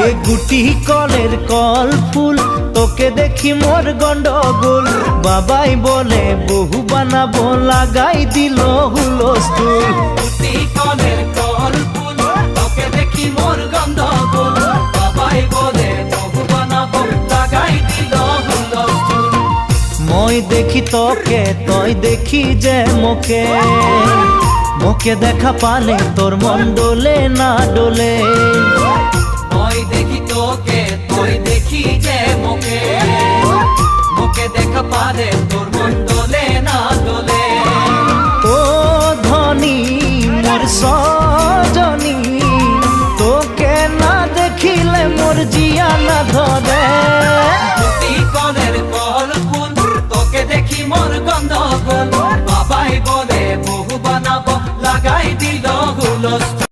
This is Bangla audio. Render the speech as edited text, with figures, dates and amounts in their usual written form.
এ গুটি কলের কল ফুল তোকে দেখি মোর গন্ডগোল বাবাই বলে বহু বানাবো লাগাই দিল হুলস্থুল গুটি কলের কল ফুল তোকে দেখি মোর গন্ডগোল বাবাই বলে বহু বানাবো লাগাই দিল হুলস্থুল মই দেখি তোকে তই দেখি যে মোকে মোকে দেখা পালে তোর মন ডোলে না ডোলে মই দেখি তোকে তুই দেখি যে মোকে মোকে দেখা পারে তোর মন দোলে না দোলে ও ধনী মোর